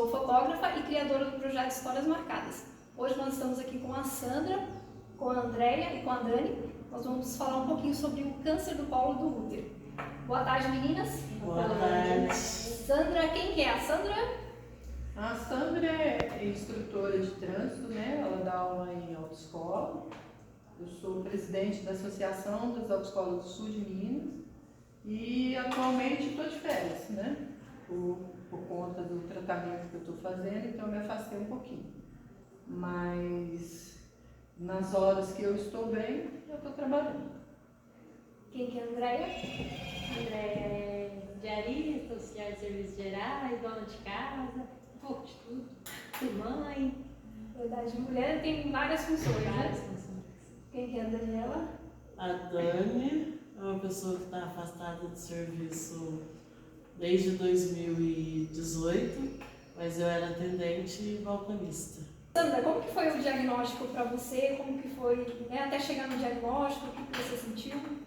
Sou fotógrafa e criadora do projeto Histórias Marcadas. Hoje nós estamos aqui com a Sandra, com a Andréia e com a Dani. Nós vamos falar um pouquinho sobre o câncer do colo do útero. Boa tarde, meninas. Boa tarde. Sandra, quem que é a Sandra? A Sandra é instrutora de trânsito, né? Ela dá aula em autoescola. Eu sou presidente da Associação das Autoescolas do Sul de Minas e atualmente estou de férias, né? Por conta do tratamento que eu estou fazendo, então eu me afastei um pouquinho. Mas nas horas que eu estou bem, eu estou trabalhando. Quem que é a Andréia? Andréia é diarista, auxiliar de serviços gerais, dona de casa, um pouco de tudo. Mãe. Verdade, mulher tem várias funções, Várias né? funções. Quem que é a Daniela? A Dani é uma pessoa que está afastada do serviço desde 2018, mas eu era atendente e balconista. Sandra, como que foi o diagnóstico para você? Como que foi, né, até chegar no diagnóstico? O que você sentiu? O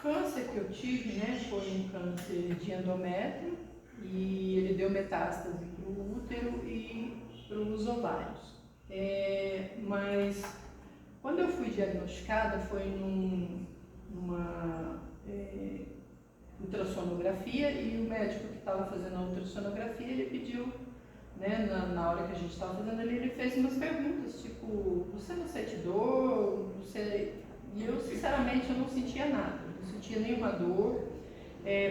câncer que eu tive, né, foi um câncer de endométrio e ele deu metástase para o útero e para os ovários. Mas quando eu fui diagnosticada foi numa ultrassonografia e o médico que estava fazendo a ultrassonografia, ele pediu, né, na hora que a gente estava fazendo ali, ele fez umas perguntas, tipo, você não sente dor? E eu, sinceramente, eu não sentia nada, não sentia nenhuma dor.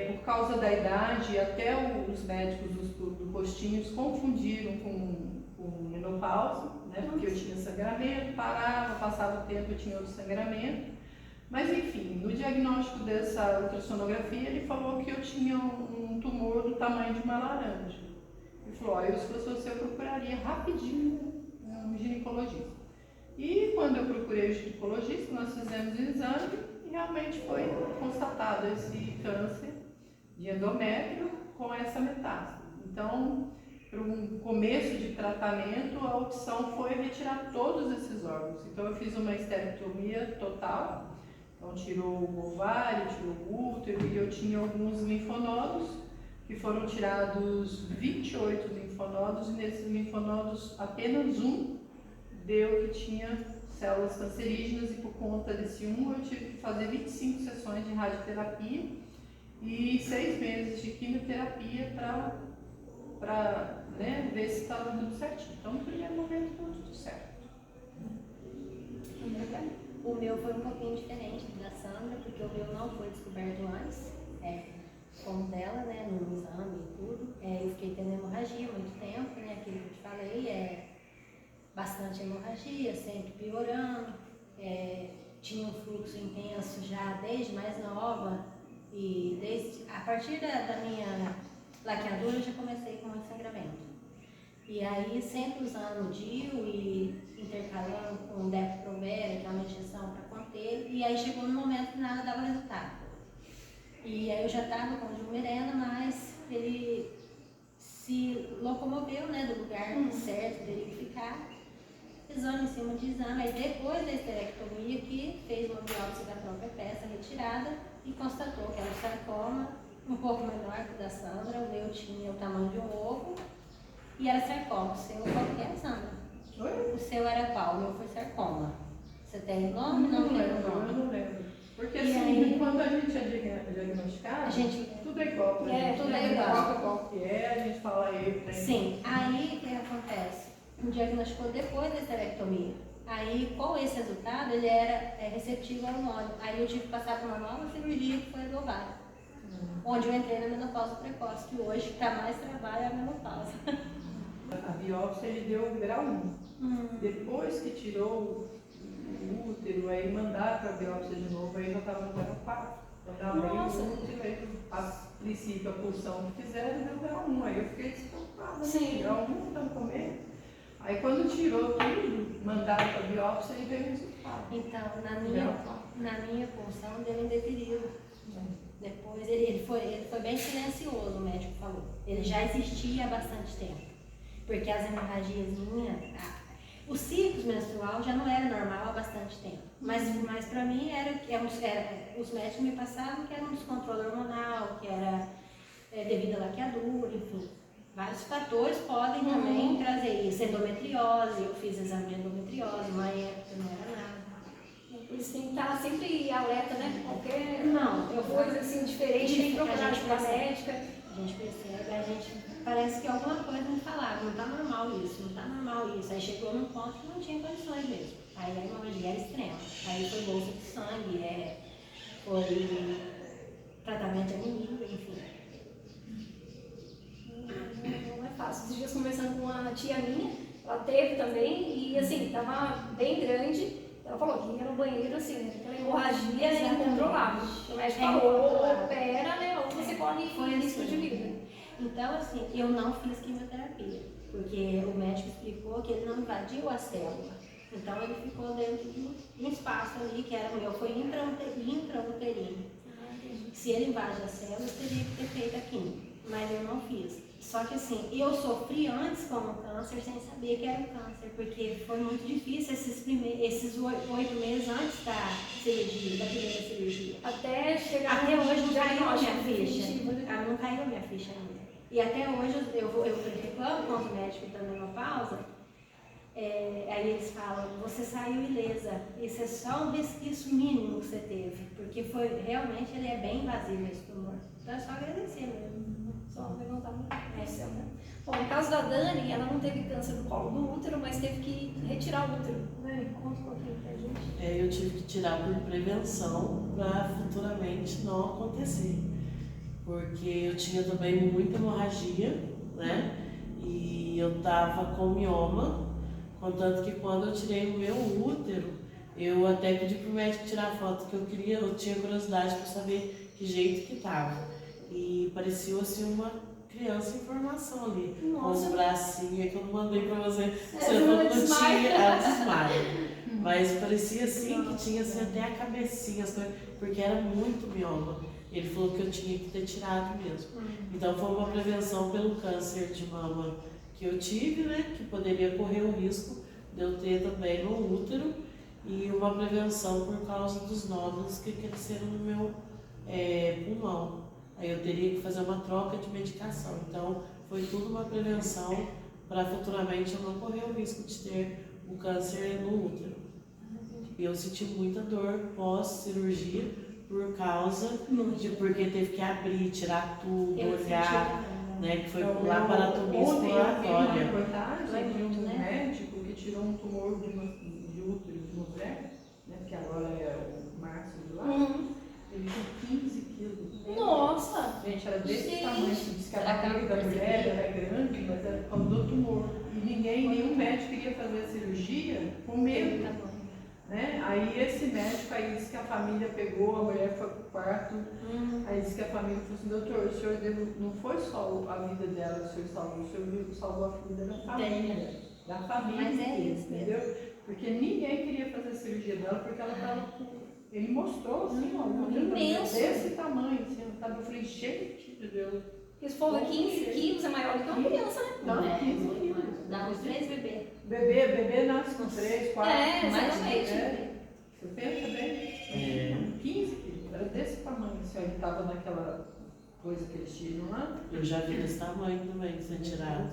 Por causa da idade, até os médicos do postinho confundiram com menopausa, né, porque eu tinha sangramento, parava, passava o tempo, eu tinha outro sangramento. Mas enfim, no diagnóstico dessa ultrassonografia, ele falou que eu tinha um tumor do tamanho de uma laranja. Ele falou, se fosse você, eu procuraria rapidinho um ginecologista. E quando eu procurei o ginecologista, nós fizemos o exame e realmente foi constatado esse câncer de endométrio com essa metástase. Então, para um começo de tratamento, a opção foi retirar todos esses órgãos. Então, eu fiz uma esterectomia total. Então, tirou o ovário, tirou o útero e eu tinha alguns linfonodos, que foram tirados 28 linfonodos, e nesses linfonodos apenas um deu que tinha células cancerígenas, e por conta desse eu tive que fazer 25 sessões de radioterapia e 6 meses de quimioterapia para ver se estava tudo certinho. Então, no primeiro momento, estava tudo certo. O meu foi um pouquinho diferente da Sandra, porque o meu não foi descoberto antes, como o dela, né, no exame e tudo. Eu fiquei tendo hemorragia há muito tempo, né, aquilo que eu te falei, bastante hemorragia, sempre piorando, tinha um fluxo intenso já desde mais nova, e a partir da minha laqueadura eu já comecei com muito sangramento. E aí sempre usando o DIU e intercalando com Depo-Provera, que é uma injeção para conter, e aí chegou no momento que nada dava resultado. E aí eu já estava com o Jumirena, mas ele se locomoveu, né, do lugar certo, teria que ficar, exame em cima de exame. Aí depois da esterectomia, que fez uma biópsia da própria peça retirada e constatou que era um sarcoma um pouco menor que o da Sandra. O meu tinha o tamanho de um ovo e era sarcoma. O seu qual que é, Sandra? Oi? O seu era qual? O meu foi sarcoma. Você tem o nome? Não lembro o nome. Eu não lembro. Porque E assim, aí, quando a gente é diagnosticado, tudo é igual pra gente. tudo né? é igual. Não importa qual que a gente fala eu. Sim, aí o que acontece? Diagnosticou depois da esterectomia. Aí, com esse resultado, ele era receptivo ao hormônio. Aí eu tive que passar por uma nova cirurgia, que foi a do ovário. Onde eu entrei na menopausa precoce, que hoje, para mais trabalho, é a menopausa. A biópsia ele deu grau 1. Depois que tirou o útero, aí mandaram para a biópsia de novo, aí já estava no grau 4. Quando abriu o útero, aí, a princípio, a pulsão que fizeram deu grau 1. Aí eu fiquei despreocupada. Sim. Grau 1, estamos comendo. Aí quando tirou tudo, mandaram para a biópsia e veio o resultado. Então, na minha pulsão, deu indefinido. Depois, ele foi bem silencioso, o médico falou. Ele já existia há bastante tempo. Porque as hemorragias minhas, o ciclo menstrual já não era normal há bastante tempo. Mas para mim, os médicos me passavam que era um descontrole hormonal, que era devido à laqueadura, enfim. Vários fatores podem também trazer isso. Endometriose, eu fiz exame de endometriose, uma época não era nada. Por isso tem que estar sempre alerta, né? Qualquer Não, eu coisa assim diferente, tem que procurar a gente ajuda percebe. médica. A gente percebe, a gente parece que alguma coisa me falava, não tá normal isso, não tá normal isso. Aí chegou num ponto que não tinha condições mesmo. Aí a hemorragia era extrema. Aí foi bolsa de sangue, foi tratamento de anemia, enfim. Não é fácil. Esses dias conversando com uma tia minha, ela teve também e assim, tava bem grande. Ela falou que ia no banheiro assim, né? Aquela hemorragia é incontrolável. O médico falou, opera, né? Ou você corre risco de vida. Então, assim, eu não fiz quimioterapia, porque o médico explicou que ele não invadiu a célula. Então, ele ficou dentro de um espaço ali, que era o meu, foi intrauterino. Se ele invade a célula, eu teria que ter feito a quimio, mas eu não fiz. Só que assim, eu sofri antes com o câncer sem saber que era um câncer, porque foi muito difícil esses 8 meses antes da cirurgia, da primeira cirurgia. Até chegar Até hoje não caiu a minha ficha. ficha. Não caiu a minha ficha ainda. E até hoje eu reclamo com os médicos da menopausa. Aí eles falam, você saiu ilesa, isso é só um resquício mínimo que você teve, porque realmente ele é bem invasivo esse tumor. Então é só agradecer mesmo. Só levantar no céu, né? Bom, no caso da Dani, ela não teve câncer no colo do útero, mas teve que retirar o útero. Dani, conta um pouquinho pra gente. Eu tive que tirar por prevenção para futuramente não acontecer. Porque eu tinha também muita hemorragia, né? E eu tava com mioma, contanto que quando eu tirei o meu útero, eu até pedi pro médico tirar foto, que eu tinha curiosidade para saber que jeito que tava. E parecia assim uma criança em formação ali, Nossa. com os bracinhos, que eu não mandei pra você, você não não desmaia. tinha desmaio. Mas parecia assim que tinha assim, até a cabecinha, as coisas, porque era muito mioma. Ele falou que eu tinha que ter tirado mesmo. Então foi uma prevenção pelo câncer de mama que eu tive, né? Que poderia correr o risco de eu ter também no útero, e uma prevenção por causa dos nódulos que cresceram no meu pulmão. Aí eu teria que fazer uma troca de medicação. Então foi tudo uma prevenção para futuramente eu não correr o risco de ter o câncer no útero. E eu senti muita dor pós-cirurgia por causa porque teve que abrir, tirar tudo, olhar, né? Que foi laparotomia exploratória. Uma reportagem de um né? médico que tirou um tumor de útero de mulher, né? Que agora é o Márcio de lá. Ele tinha 15 quilos. Nossa! Gente, era desse Gente. tamanho. Diz que a barriga da mulher era grande, mas era por causa do tumor. E nenhum médico queria fazer a cirurgia com medo. Né? Aí esse médico aí disse que a família pegou, a mulher foi pro quarto. Aí disse que a família falou assim, doutor, o senhor não foi só a vida dela que o senhor salvou a vida da família. Da família. Mas é isso, entendeu? Porque ninguém queria fazer a cirurgia dela porque ela estava com. Ele mostrou assim, ó, um imenso. desse tamanho, assim, eu falei, gente de Deus. Porque se for 15 quilos é maior do que uma criança, né? Não, 15 quilos. Dá uns 3 bebês. Bebê nasce com 3, 4. Exatamente. Você pensa bem? 15 quilos, era desse tamanho, assim, ó, ele estava naquela coisa que eles tiram lá. Eu já vi desse tamanho também, ser tirado.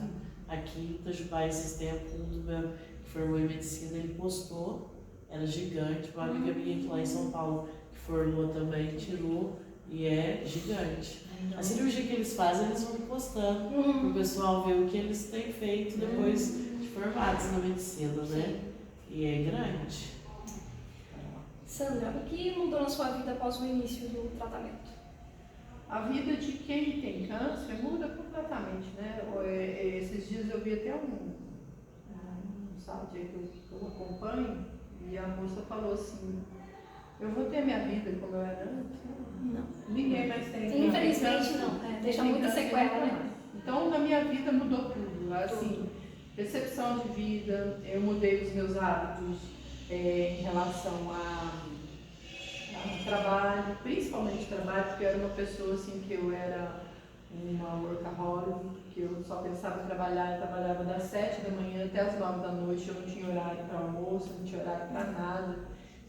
Aqui em Itajubá, esses tempos, um do meu que formou em medicina, ele postou, era gigante. Uma amiga minha que lá em São Paulo, que formou também, tirou, e é gigante. A cirurgia que eles fazem, eles vão postando, para o pessoal ver o que eles têm feito depois de formados na medicina, né? E é grande. Sandra, o que mudou na sua vida após o início do tratamento? A vida de quem tem câncer muda completamente, né? Esses dias eu vi até um site aí que eu acompanho, e a moça falou assim, eu vou ter minha vida como eu era antes? Não. Ninguém mais tem. Infelizmente não, deixa muita sequela, né? Então na minha vida mudou tudo, assim, percepção de vida, eu mudei os meus hábitos em relação a trabalho, principalmente trabalho, porque eu era uma pessoa assim que eu era uma workaholic, que eu só pensava em trabalhar, eu trabalhava das 7 da manhã até as 9 da noite, eu não tinha horário para almoço, não tinha horário para nada.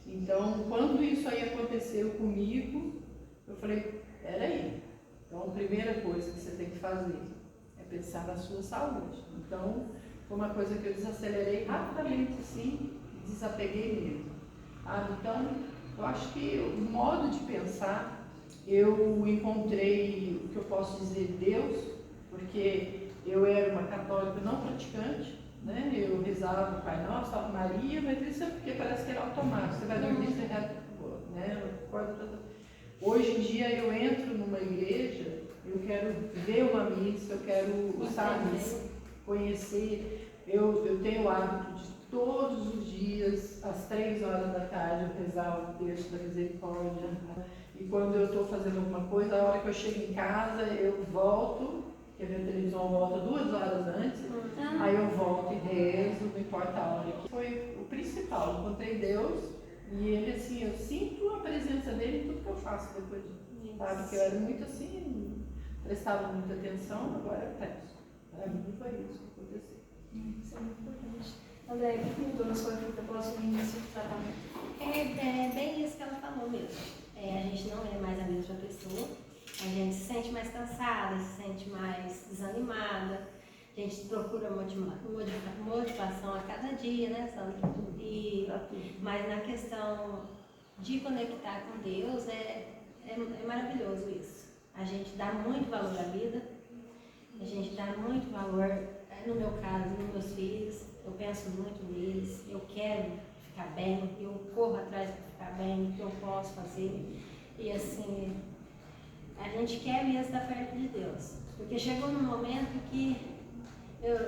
Então, quando isso aí aconteceu comigo, eu falei, peraí, então a primeira coisa que você tem que fazer é pensar na sua saúde. Então, foi uma coisa que eu desacelerei rapidamente, assim, desapeguei mesmo. Então, eu acho que o modo de pensar, eu encontrei, o que eu posso dizer, Deus, porque eu era uma católica não praticante, né? Eu rezava o Pai Nosso, Ave Maria, mas isso é porque parece que era automático, você vai dormir, você reza, né? Hoje em dia eu entro numa igreja, eu quero ver uma missa, eu quero, sabe, conhecer. Eu tenho o hábito de todos os dias, às 3 horas da tarde, eu rezar o texto da misericórdia. Né? E quando eu estou fazendo alguma coisa, a hora que eu chego em casa, eu volto, porque a minha televisão volta 2 horas antes, aí eu volto e rezo, não importa a hora. Foi o principal, eu encontrei Deus e ele, assim, eu sinto a presença dele em tudo que eu faço depois disso, sabe? Porque eu era muito assim, prestava muita atenção, agora eu peço. Para mim foi isso que aconteceu. Isso é muito importante. André, o que mudou na sua vida após o início do tratamento? É bem isso que ela falou mesmo. A gente não é mais a mesma pessoa, a gente se sente mais cansada, se sente mais desanimada, a gente procura motivação a cada dia, né, Sandra? Mas na questão de conectar com Deus, é maravilhoso isso. A gente dá muito valor à vida, a gente dá muito valor, no meu caso, nos meus filhos, eu penso muito neles, eu quero ficar bem, eu corro atrás para ficar bem, o que eu posso fazer. E assim, a gente quer mesmo estar perto de Deus. Porque chegou num momento que eu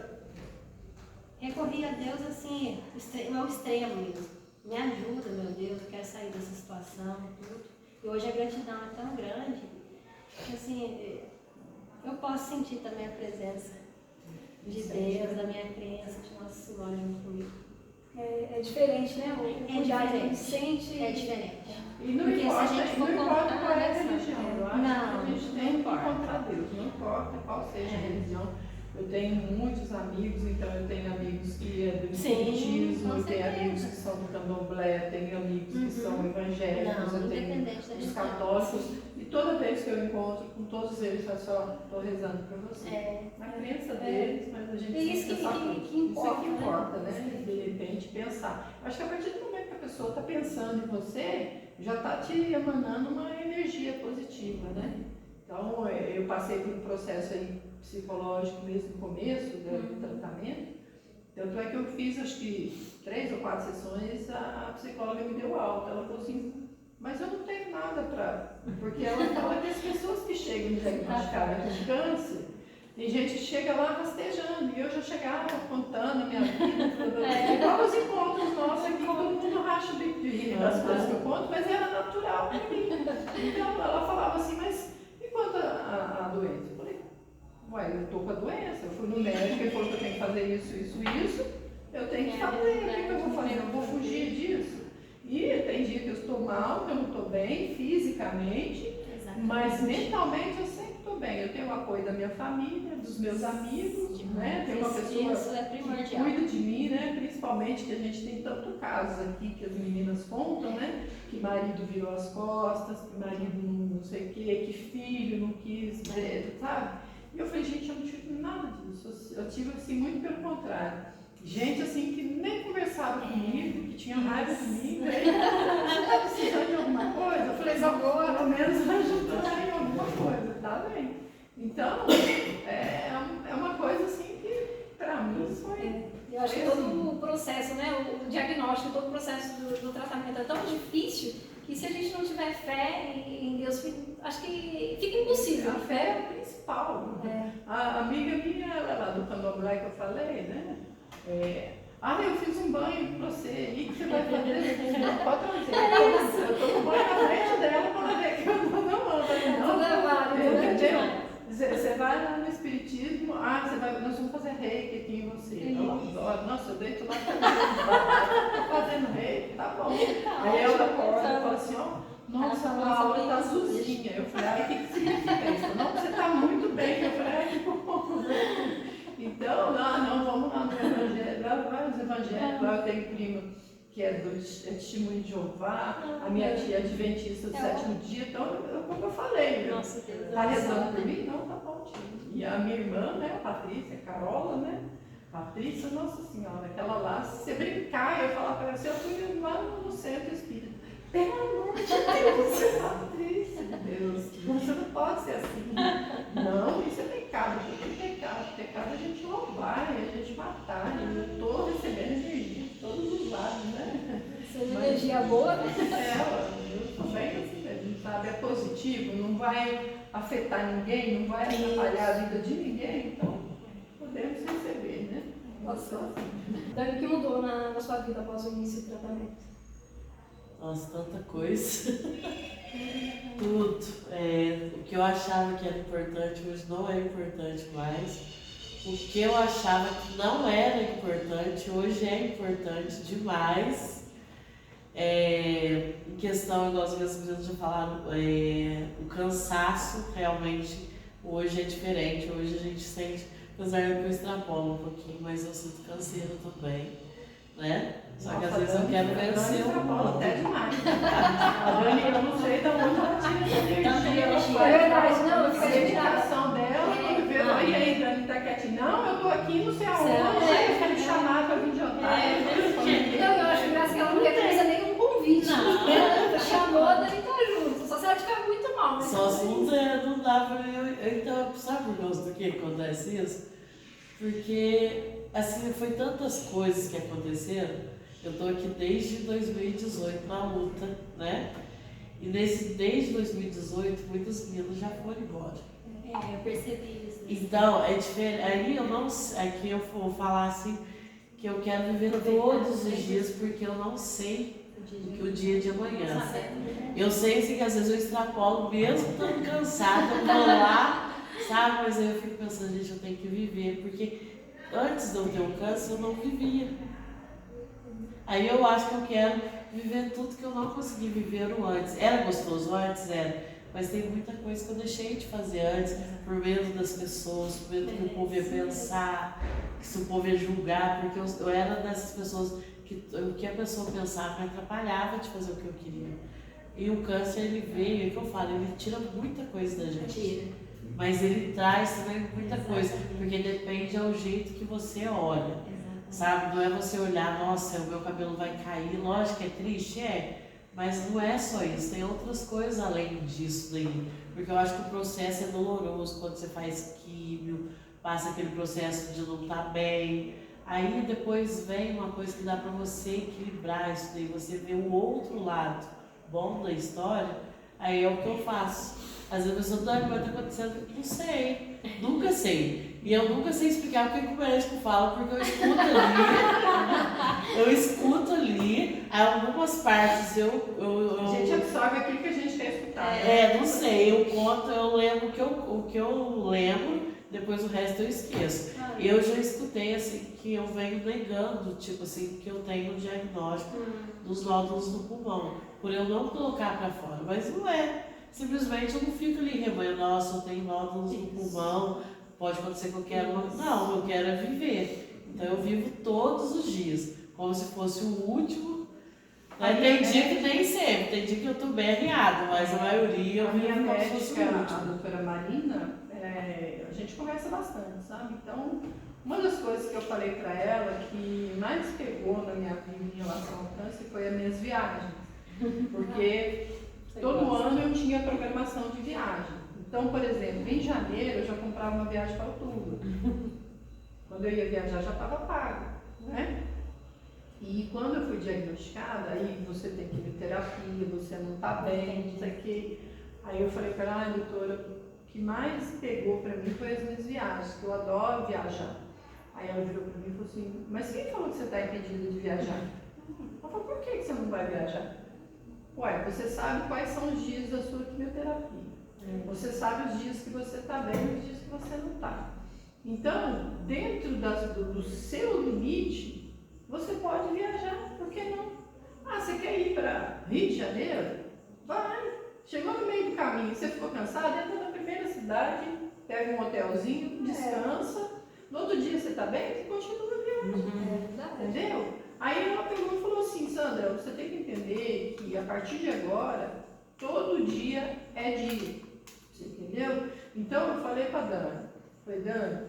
recorri a Deus assim, ao extremo mesmo. Me ajuda, meu Deus, eu quero sair dessa situação e tudo. E hoje a gratidão é tão grande que assim, eu posso sentir também a presença de Deus, da minha crença, de Nossa Senhora junto comigo. É diferente, né? O cuidado que a gente sente. É diferente. E não Porque importa, se a gente for não importa contar, qual é a né, religião, eu acho não, que a gente não tem que importa. encontrar Deus, não importa qual seja a religião. Eu tenho muitos amigos, então eu tenho amigos que é do espiritismo, eu tenho amigos que são do candomblé, tenho amigos que são evangélicos, eu tenho os católicos, e toda vez que eu encontro com todos eles, eu só estou rezando para você. Na crença deles, mas a gente É isso tem que pensar importa, isso é que importa, né? né? De repente pensar. Acho que a partir do momento que a pessoa está pensando em você, já está te emanando uma energia positiva, né? Então, eu passei por um processo aí psicológico mesmo no começo do tratamento, tanto é que eu fiz, acho que 3 ou 4 sessões, a psicóloga me deu alta. Ela falou assim, mas eu não tenho nada para... Porque ela fala que as pessoas que chegam diagnosticadas com câncer, tem gente que chega lá rastejando, e eu já chegava contando a minha vida, igual os encontros nossos aqui, todo mundo racha o bico de rir das coisas que eu conto, mas era natural para mim. Então ela falava assim, mas e quanto a doença? Eu falei, ué, eu estou com a doença, eu fui no médico, ele falou que eu tenho que fazer isso, eu tenho que fazer, o que eu vou fazer? Eu vou fugir disso. E tem dia que eu estou mal, que eu não estou bem fisicamente, mas mentalmente eu sempre estou bem. Eu tenho o apoio da minha família, dos meus amigos, né? Tem uma pessoa que cuida de mim, né? Principalmente que a gente tem tanto casos aqui que as meninas contam, né? Que marido virou as costas, que marido não sei o quê, que filho não quis ver, sabe? E eu falei, gente, eu não tive nada disso. Eu tive assim, muito pelo contrário. Gente assim que nem conversava comigo, que tinha raiva de mim, né? Você está precisando de alguma coisa? Eu falei, agora, pelo menos ajudar em alguma coisa, tá bem? Então, é uma coisa assim que, para mim, foi... Eu acho que todo o processo, né, o diagnóstico, todo o processo do tratamento é tão difícil que se a gente não tiver fé em Deus, acho que fica impossível. A fé é o principal. A amiga minha, ela lá do candomblé que eu falei, né? Eu fiz um banho pra você, e o que você vai fazer? Não, pode trazer. Eu tô com banho na frente dela para ver que eu não, entendeu? Você vai lá no espiritismo, nós vamos fazer reiki aqui em você. Nossa, eu deito lá fazendo reiki, tá bom. Aí ela acorda e fala assim, nossa, a aula tá azulzinha. Eu falei, o que significa isso? Não, você tá muito bem. Eu falei, que bom. Então, vamos lá no evangelho, lá vai os evangélicos, lá eu tenho prima que é do Testemunho de Jeová, a minha tia é adventista do sétimo dia, então, como eu falei, Nossa, Deus. tá rezando por mim? Não, tá bom, tia. E a minha irmã, né, a Patrícia, a Carola, né? Patrícia, Nossa Senhora, aquela lá, se você brincar, eu falar para você, eu fui lá no centro espírita. Pelo amor de Deus, Patrícia, Deus, você não pode ser assim. Não, isso é pecado, porque pecado é a gente roubar, é a gente matar. E eu estou recebendo energia de todos os lados, né? Essa energia boa, né? Eu também assim mesmo, sabe? É positivo, não vai afetar ninguém, não vai atrapalhar a vida de ninguém, então podemos receber, né? Nossa. Dani, o que mudou na sua vida após o início do tratamento? Nossa, tanta coisa. Tudo. O que eu achava que era importante hoje não é importante mais. O que eu achava que não era importante hoje é importante demais. Em questão, igual as minhas meninas já falaram, o cansaço realmente hoje é diferente. Hoje a gente sente, apesar de que eu extrapolo um pouquinho, mas eu sinto canseira também, né? Só que às vezes eu quero vencer o mundo. Até demais. A Dani, eu não sei da onde ela tira essa energia. É verdade, não, eu A fiquei dedicação dela, quando vê, e aí, Dani, tá quietinha? Não, eu tô aqui, não sei aonde, eu quero me chamar pra vir jantar. Então, eu acho graças que ela não precisa nenhum convite. Ela chamou, a Dani tá junto. Só se ela estiver muito mal, né? Só se não dá pra eu. Então, sabe por causa do que acontece isso? Porque, assim, foi tantas coisas que aconteceram. Eu tô aqui desde 2018 na luta, né? E desde 2018, muitos meninos já foram embora. Eu percebi isso. Então, é diferente. Aí eu não sei, aqui eu vou falar assim, que eu quero viver todos os dias, porque eu não sei o dia de amanhã. Eu sei assim, que às vezes eu extrapolo, mesmo estando cansada, eu vou lá, sabe? Mas aí eu fico pensando, gente, eu tenho que viver, porque antes de eu ter um câncer, eu não vivia. Aí eu acho que eu quero viver tudo que eu não consegui viver antes. Era gostoso antes? Era. Mas tem muita coisa que eu deixei de fazer antes, por medo das pessoas, por medo que o povo ia pensar, que se o povo ia julgar, porque eu era dessas pessoas que o que a pessoa pensava me atrapalhava de fazer o que eu queria. E o câncer, ele veio, é que eu falo, ele tira muita coisa da gente. Mas ele traz também muita coisa, porque depende do jeito que você olha. Sabe, não é você olhar, nossa, o meu cabelo vai cair, lógico que é triste, mas não é só isso, tem outras coisas além disso daí, porque eu acho que o processo é doloroso quando você faz químio, passa aquele processo de não estar bem, aí depois vem uma coisa que dá pra você equilibrar isso daí, você vê o outro lado bom da história, aí é o que eu faço. Às vezes a pessoa, Dani, vai estar acontecendo, não sei, nunca sei. E eu nunca sei explicar o que o médico fala, porque eu escuto ali, algumas partes A gente absorve aquilo que a gente quer escutar. Não sei, eu conto, eu lembro o que eu lembro, depois o resto eu esqueço. Eu já escutei assim, que eu venho negando, tipo assim, que eu tenho um diagnóstico dos nódulos do pulmão, por eu não colocar pra fora, mas não é. Simplesmente eu não fico ali rebanhando, nossa, eu tenho nódulos no pulmão, pode acontecer qualquer uma. Não, eu quero é viver. Então eu vivo todos os dias, como se fosse o último. Tem dia que nem sempre, tem dia que eu tô bem arriada, mas a maioria eu minha vivo como se fosse o médica, a último. doutora Marina, a gente conversa bastante, sabe? Então, uma das coisas que eu falei para ela que mais pegou na minha vida em relação ao câncer foi as minhas viagens. Porque todo ano eu tinha programação de viagem. Então, por exemplo, em janeiro eu já comprava uma viagem para outubro. Quando eu ia viajar já estava pago, né? E quando eu fui diagnosticada, aí você tem que ir em terapia, você não está bem, não sei o quê. Aí eu falei para ela, doutora, o que mais pegou para mim foi as minhas viagens, que eu adoro viajar. Aí ela virou para mim e falou assim, mas quem falou que você está impedida de viajar? Ela falou, por que você não vai viajar? Ué, você sabe quais são os dias da sua quimioterapia. Você sabe os dias que você está bem e os dias que você não está. Então, dentro do seu limite, você pode viajar, por que não? Ah, você quer ir para Rio de Janeiro? Vai! Chegou no meio do caminho, você ficou cansado, entra na primeira cidade, pega um hotelzinho, descansa. No outro dia você está bem, você continua viajando. Entendeu? Aí ela pegou e falou assim, Sandra, você tem que entender que a partir de agora, todo dia é dia. Você entendeu? Então eu falei pra Dani, Dani,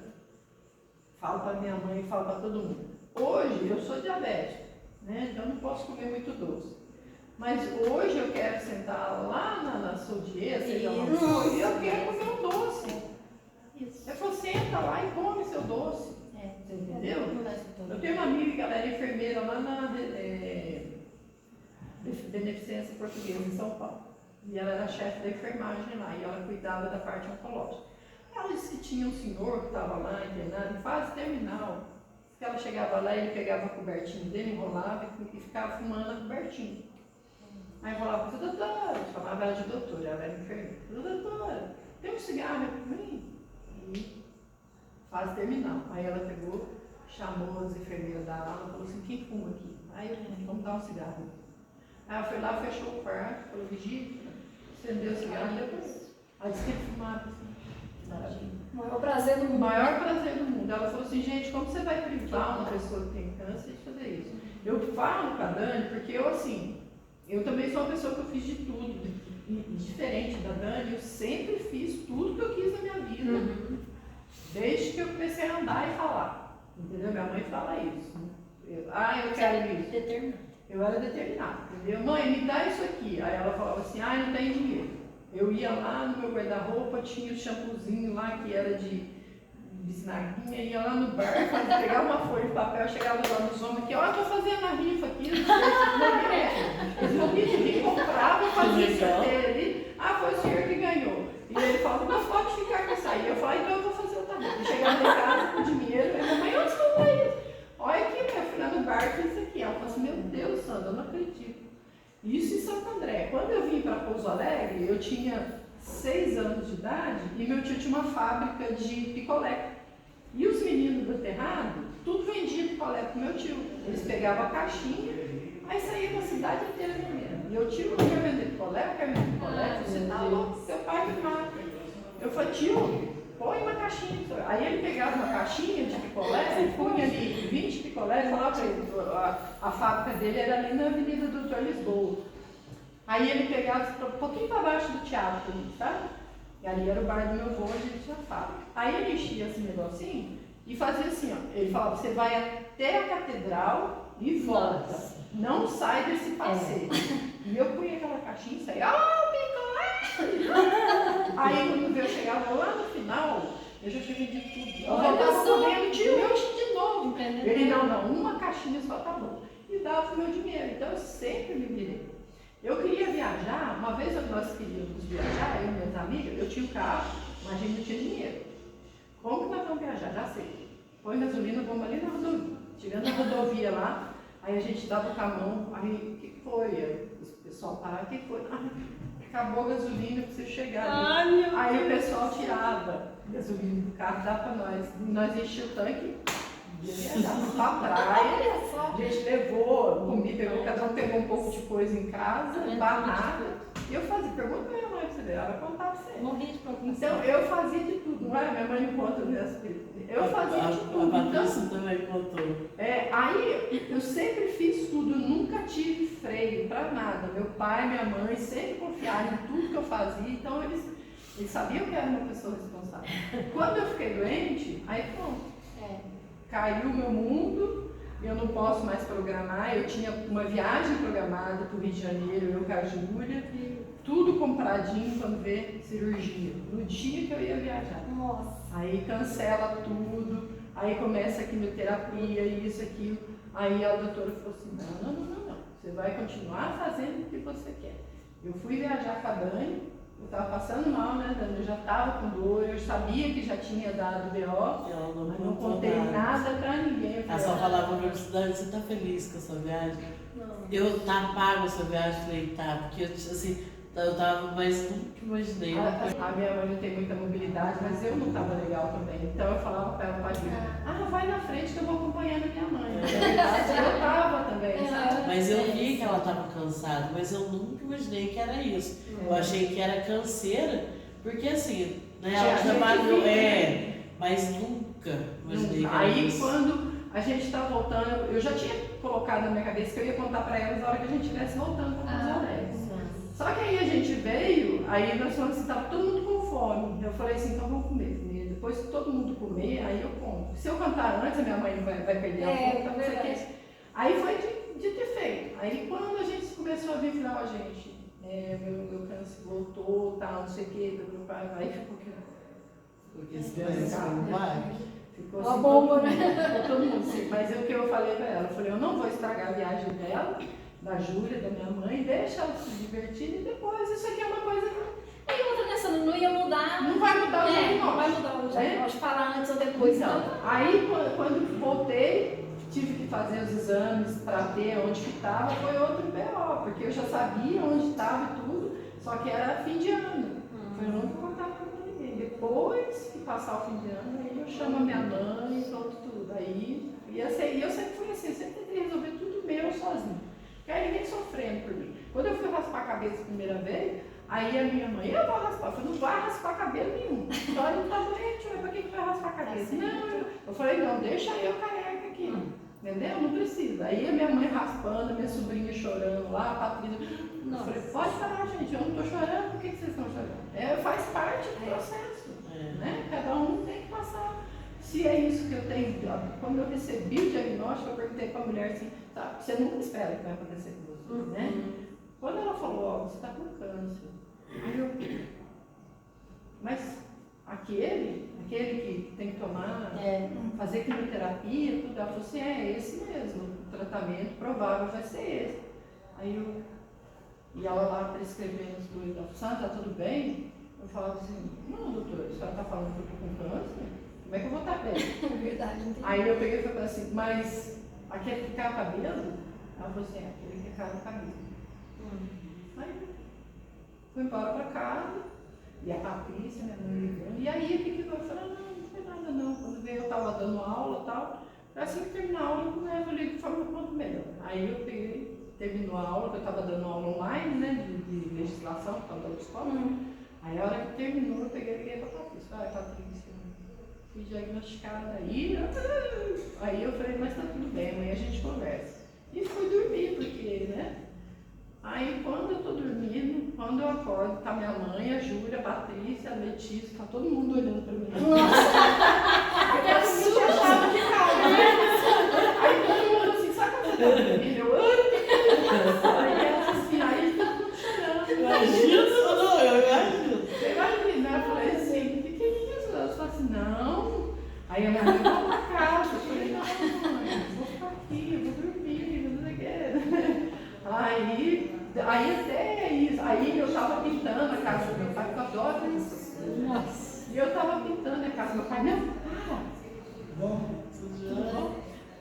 falo pra minha mãe e falo pra todo mundo. Hoje eu sou diabética, né? Então não posso comer muito doce. Mas hoje eu quero sentar lá na Sodier, seja lá onde for, e eu quero comer um doce. Isso. Eu falo, senta lá e come seu doce. Você entendeu? Eu tenho uma amiga que ela era enfermeira lá na Beneficência Portuguesa em São Paulo. E ela era chefe da enfermagem lá e ela cuidava da parte oncológica. Ela disse que tinha um senhor que estava lá internado em fase terminal. Que ela chegava lá e ele pegava a cobertinha dele, enrolava e ficava fumando a cobertinha. Aí eu falava, doutora, eu chamava ela de doutora, ela era enfermeira. Doutora, tem um cigarro aqui pra mim? E fase terminal. Aí ela pegou, chamou as enfermeiras da aula e falou assim, quem fuma aqui? Aí eu, vamos dar um cigarro. Aí ela foi lá, fechou o quarto, falou, vigia, acendeu o cigarro e depois. Aí disse que ele fumava assim. Maravilha. O maior prazer do O mundo. maior prazer do mundo. Ela falou assim, gente, como você vai privar uma pessoa que tem câncer de fazer isso? Eu falo com a Dani, porque eu assim, eu também sou uma pessoa que eu fiz de tudo. Diferente da Dani, eu sempre fiz tudo que eu quis na minha vida. Desde que eu comecei a andar e falar. Entendeu? Minha mãe fala isso. Eu quero isso. Determinado. Eu era determinada, entendeu? Mãe, me dá isso aqui. Aí ela falava assim, não tem dinheiro. Eu ia lá no meu guarda-roupa, tinha o shampoozinho lá que era de bisnaguinha, ia lá no bar, pegava uma folha de papel, chegava lá nos homens aqui, eu tô fazendo a rifa aqui, eles morriam de rir, comprava, fazia sorteio ali, foi o senhor que ganhou. E ele falava, não pode ficar com isso aí. Eu falava, então eu vou fazer outra vez. Eu chegava em casa com dinheiro, eu mãe, onde você foi isso? Olha aqui, minha filha, no bar, fiz isso aqui. Ela falou assim, meu Deus, Sandra, eu não acredito. Isso em Santo André. Quando eu vim para Pouso Alegre, eu tinha 6 anos de idade e meu tio tinha uma fábrica de picolé. E os meninos do terrado, tudo vendia picolé pro meu tio. Eles pegavam a caixinha, aí saía da cidade inteira vendendo. E eu, tio, não quer vender picolé, eu quero vender picolé, você tá louco, seu pai me mata. Eu falei, tio, põe uma caixinha. Aí ele pegava uma caixinha de picolé, punha ali 20 picolé, falava pra ele, a fábrica dele era ali na Avenida Doutor Lisboa. Aí ele pegava um pouquinho para baixo do teatro, sabe? E ali era o bar do meu avô, onde ele tinha fábrica. Aí ele enchia esse negocinho e fazia assim, ó. Ele falava, você vai até a catedral e volta. Nossa. Não sai desse passeio. E eu punha aquela caixinha e saía, picolé! Aí quando eu chegava lá no final, eu já tinha vendido tudo. Eu voltava comendo, tio, eu de novo. Entendeu? Ele, não, uma caixinha só tá bom. E dava o meu dinheiro. Então eu sempre me virei. Eu queria viajar, uma vez nós queríamos viajar, eu e minhas amigas, eu tinha um carro, mas a gente não tinha dinheiro. Como que nós vamos viajar? Já sei. Põe gasolina, vamos ali na rodovia. Chegando na rodovia lá, aí a gente dava com a mão, aí o que foi? O pessoal parava, o que foi? Acabou a gasolina para você chegar ali. Aí o pessoal tirava gasolina do carro, dava para nós. Nós enchíamos o tanque. Viajava pra praia, a gente levou, comida, cada um pegou um pouco de coisa em casa, banada. E eu fazia, pergunta pra minha mãe pra você ver, ela contava pra você. Morri de preocupação. Então eu fazia de tudo, não é? Minha mãe me conta nessa eu fazia de tudo. A Patrícia também contou. Aí eu sempre fiz tudo, eu nunca tive freio pra nada. Meu pai, minha mãe sempre confiaram em tudo que eu fazia, então eles sabiam que eu era uma pessoa responsável. Quando eu fiquei doente, aí pronto. Caiu o meu mundo, eu não posso mais programar. Eu tinha uma viagem programada para o Rio de Janeiro, eu com a Júlia, tudo compradinho quando vê cirurgia. No dia que eu ia viajar. Nossa. Aí cancela tudo, aí começa a quimioterapia, isso, aquilo. Aí a doutora falou assim, não. Você vai continuar fazendo o que você quer. Eu fui viajar com a Dani. Eu estava passando mal, né, Dani? Eu já estava com dor, eu sabia que já tinha dado BO, mas não contei nada para ninguém. Ela só falava para mim, Dani, você está feliz com a sua viagem? Não. Tá pago a sua viagem? Falei, tá, porque eu tava, mas nunca imaginei. A minha mãe não tem muita mobilidade, mas eu não estava legal também. Então eu falava para ela, vai na frente que eu vou acompanhando a minha mãe. Na verdade, eu estava também, sabe? Mas eu vi que ela estava cansada, mas eu nunca imaginei que era isso. Eu achei que era canseira, porque assim, né, ela trabalhou, mas nunca imaginei que era Aí isso. quando a gente está voltando, eu já tinha colocado na minha cabeça que eu ia contar para elas na hora que a gente estivesse voltando para Pouso Alegre. Só que aí a gente veio, aí nós falamos assim, estava todo mundo com fome. Eu falei assim, então vamos comer. Depois que todo mundo comer, aí eu conto. Se eu cantar antes, a minha mãe vai perder a conta, então não sei o quê. Aí foi de ter feito. Aí quando a gente começou a vir, falou, ó, gente, meu câncer voltou, tal, não sei o quê, meu pai vai, Porque se não vai. ficou Uma assim, bomba, todo mundo assim. Mas o que eu falei para ela, eu falei, eu não vou estragar a viagem dela, da Júlia, da minha mãe, deixa ela se divertir e depois isso aqui é uma coisa que E outra nessa, não ia mudar. não vai mudar o Não diagnóstico. vai mudar o diagnóstico, falar antes ou depois. Então, Não. aí quando voltei, tive que fazer os exames para ver onde que estava, foi outro BO, porque eu já sabia onde estava e tudo, só que era fim de ano. Eu não vou contar para ninguém. Depois que passar o fim de ano, aí eu chamo a minha mãe e pronto tudo. Aí, e eu sempre fui assim, eu sempre tentei resolver tudo meu sozinho. Porque aí ninguém sofrendo por mim. Quando eu fui raspar a cabeça a primeira vez, aí a minha mãe, eu vou raspar. Eu falei, não vai raspar cabelo nenhum. Só não tá doente, mas pra que vai raspar a cabeça? Não, eu falei, não, deixa eu careca aqui. Entendeu? Não precisa. Aí a minha mãe raspando, a minha sobrinha chorando lá, a Patrícia. Eu falei, pode parar, gente, eu não tô chorando, por que vocês estão chorando? Faz parte do processo. Né? Cada um tem que passar. Se é isso que eu tenho, quando eu recebi o diagnóstico, eu perguntei pra mulher assim, sabe, você nunca espera que vai acontecer com você, né? Quando ela falou, ó, você tá com câncer. Aí eu, mas aquele que tem que tomar, fazer quimioterapia, tudo, ela falou assim, é esse mesmo, o tratamento provável vai ser esse. Aí eu, e ela lá prescrevendo as coisas, ela falou, tá tudo bem? Eu falava assim, não, doutor, a senhora tá falando que eu tô com câncer? Como é que eu vou estar bem? É verdade, entendi. Aí eu peguei e falei assim, mas aquele que cai o cabelo? Ela falou assim, aquele que cai o cabelo. Aí fui embora pra casa, e a Patrícia, minha mãe ligando, e aí o que eu falei, não foi nada não. Quando veio eu tava dando aula e tal, assim que terminar a aula, eu ligo e falo, quanto melhor. Aí eu peguei, terminou a aula, que eu tava dando aula online, né, de legislação, por causa da escola. Aí a hora que terminou, eu peguei e liguei pra Patrícia. Ai, Patrícia, fui diagnosticada aí. Aí eu falei, mas tá tudo bem, amanhã a gente conversa. E fui dormir, porque, né? Aí quando eu tô dormindo, quando eu acordo, tá minha mãe, a Júlia, a Patrícia, a Letícia, tá todo mundo olhando pra mim. Nossa! Porque todo mundo tinha chave de calma, né? Aí todo mundo assim, sabe quando você tá dormindo? Eu, aí elas assim, aí todo mundo chorando. Imagina, não, eu imagino. Você imagina, né? Eu falei assim, o que é isso? Ela falou assim, não. Aí a minha mãe vai pra casa. Eu falei, não, mãe, eu vou ficar aqui, eu vou dormir, não sei o quê. Aí até isso. Aí eu tava pintando a casa do meu pai, porque eu adoro isso. Nossa. E eu tava pintando a casa do meu pai, não,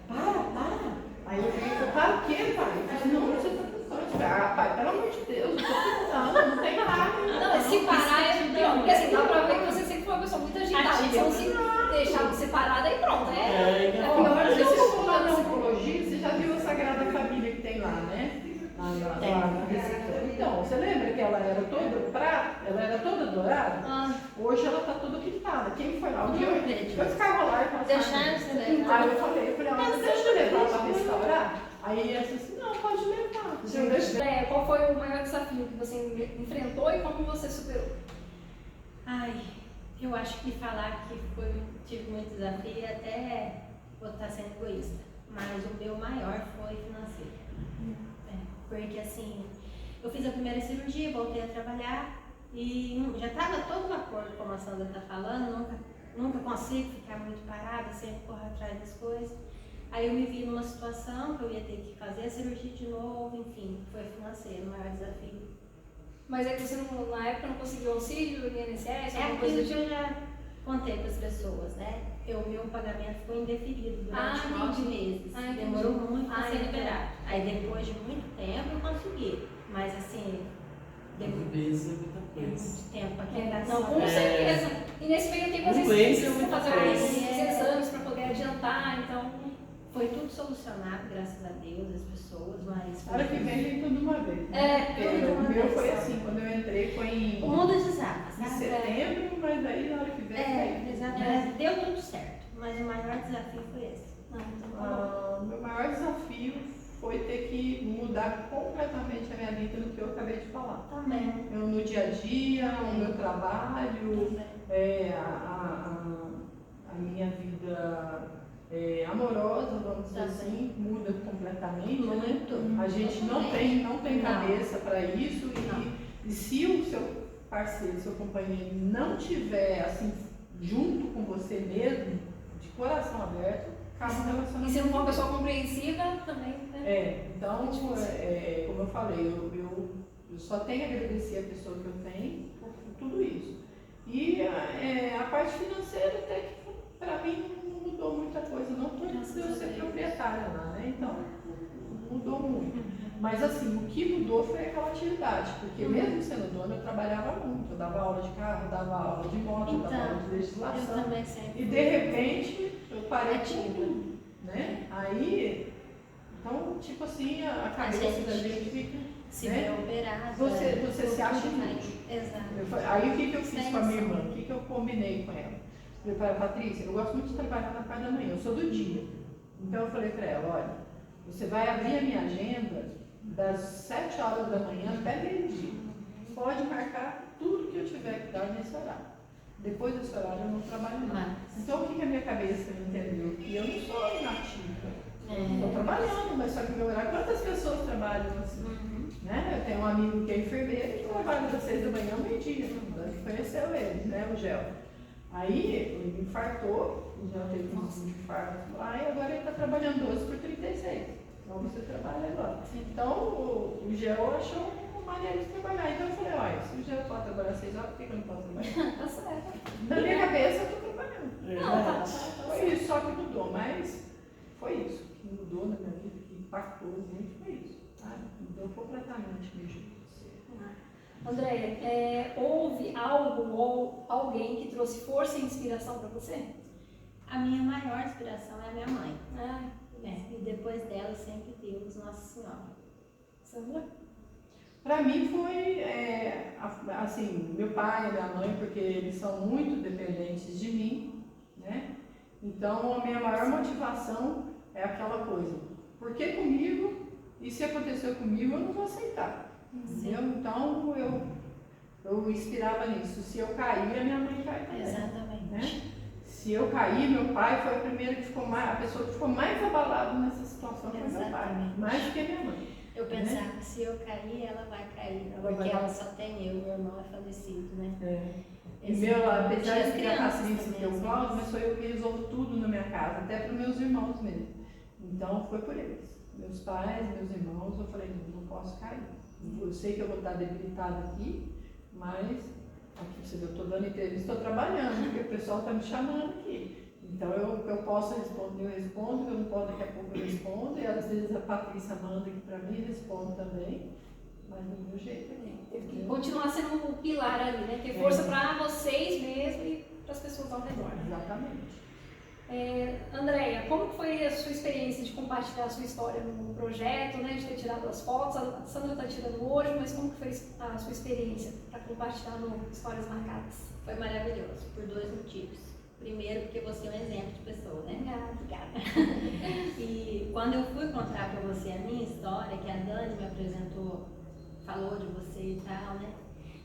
para. Para. Aí eu falei, para o quê, pai? Eu falei, não, você tá pintando. Pai, pelo amor de Deus, eu tô pintando, não tem nada. Não, se parar é pior, porque assim, dá pra ver que você sempre foi uma pessoa muito agitada. Então se deixar você parada, aí pronto, é pior. Se você for lá na oncologia, você já viu a Sagrada Família que tem lá, né? Então, você lembra que ela era toda prata, ela era toda dourada? Hoje ela está toda pintada. Quem foi lá? Eu ficava lá e falava assim, aí eu falei, mas deixa eu levar para restaurar? Aí ela disse, não, pode levar. Qual foi o maior desafio que você enfrentou e como você superou? Ai, eu acho que falar que tive muito desafio até vou estar sendo egoísta, mas o meu maior foi financeiro. Porque assim, eu fiz a primeira cirurgia, voltei a trabalhar e já estava todo no acordo, como a Sandra está falando, nunca consigo ficar muito parada, sempre corro atrás das coisas. Aí eu me vi numa situação que eu ia ter que fazer a cirurgia de novo, enfim, foi financeiro, o maior desafio. Mas aí você na época não conseguiu auxílio do INSS? É aquilo que eu já contei para as pessoas, né? O meu pagamento foi indeferido durante 9 meses. Demorou muito para ser liberado. Aí depois de muito tempo eu consegui. Mas assim, demorou muita coisa. Muito tempo para quem dá Não, com certeza. E nesse meio tempo você precisa fazer mais exames para poder adiantar, então. Foi tudo solucionado, graças a Deus, as pessoas, mas... A hora que vem tudo de uma vez. O meu foi assim, quando eu entrei foi em... O mundo desaba, em setembro, mas aí na hora que vem... Exatamente. Deu tudo certo, mas o maior desafio foi esse. Não, então tá bom. Meu maior desafio foi ter que mudar completamente a minha vida no que eu acabei de falar. Também. Eu, no dia a dia, o meu trabalho, a minha vida amorosa, vamos dizer assim, muda completamente, né? A gente não tem cabeça para isso e se o seu parceiro, seu companheiro não tiver assim junto com você mesmo, de coração aberto, acaba o relacionamento. E se não for uma pessoa compreensiva, também, né? Então, como eu falei, eu só tenho a agradecer a pessoa que eu tenho por tudo isso. E a parte financeira até que para mim não mudou muita coisa, não por eu ser proprietária lá, né? Então, não mudou muito. Mas assim, o que mudou foi aquela atividade, porque mesmo sendo dona, eu trabalhava muito. Eu dava aula de carro, dava aula de moto, eu dava aula de legislação. Eu também sempre. E de repente, eu parei tudo, né? Aí, então, tipo assim, a cabeça da gente fica... Se né? vê operada. Você se acha inútil. Exato. Aí o que eu fiz com a minha irmã? O que eu combinei com ela? Eu falei, Patrícia, eu gosto muito de trabalhar na parte da manhã, eu sou do dia. Então eu falei para ela, olha, você vai abrir a minha agenda das 7 horas da manhã até meio-dia. Pode marcar tudo que eu tiver que dar nesse horário. Depois desse horário eu não trabalho mais. Então o que a minha cabeça entendeu? Que eu não sou inativa. Estou trabalhando, mas só que meu horário, quantas pessoas trabalham assim? Né? Eu tenho um amigo que é enfermeiro que trabalha das 6 da manhã ao meio-dia. Conheceu ele, né, o Gel. Aí ele infartou, já teve um infarto lá e agora ele está trabalhando 12 por 36. Então você trabalha agora. Então o Gel achou uma maneira de trabalhar. Então eu falei, olha, se o Gel pode trabalhar 6 horas, por que eu não posso trabalhar? Tá certo. Na minha cabeça eu estou trabalhando. Não, tá. Foi isso, só que mudou, mas foi isso que mudou na minha vida, que impactou muito, foi isso. Mudou completamente meu jeito de ser. Andréia, houve algo ou alguém que trouxe força e inspiração para você? A minha maior inspiração é a minha mãe. E E depois dela sempre Deus, Nossa Senhora. Sandra? Para mim foi, assim, meu pai e minha mãe, porque eles são muito dependentes de mim, né? Então a minha maior motivação é aquela coisa, por que comigo? E se aconteceu comigo, eu não vou aceitar. Entendeu? Então eu inspirava nisso. Se eu cair, a minha mãe cai também. Exatamente. Né? Se eu cair, meu pai foi a primeira que ficou mais, a pessoa que ficou mais abalada nessa situação foi meu pai. Mais do que minha mãe. Eu pensava que se eu cair, ela vai cair. Porque ela só tem eu, meu irmão é falecido, né? E meu, apesar de ter a crianças Patrícia, que é o Cláudio, mas sou eu que resolvo tudo na minha casa, até para os meus irmãos mesmo. Então foi por eles. Meus pais, meus irmãos, eu falei, não posso cair. Eu sei que eu vou estar debilitada aqui, mas aqui você vê, eu estou dando entrevista, estou trabalhando, porque o pessoal está me chamando aqui. Então eu posso responder, eu respondo, eu não posso, daqui a pouco eu respondo, e às vezes a Patrícia manda aqui para mim, respondo também, mas do meu jeito aqui. Teve que continuar sendo um pilar ali, né? Ter força para vocês mesmo e para as pessoas ao redor. Exatamente. Andréia, como foi a sua experiência de compartilhar a sua história no projeto, né, de ter tirado as fotos? A Sandra está tirando hoje, mas como que foi a sua experiência para compartilhar no Histórias Marcadas? Foi maravilhoso, por 2 motivos. Primeiro, porque você é um exemplo de pessoa, né? Obrigada. E quando eu fui contar para você a minha história, que a Dani me apresentou, falou de você e tal, né?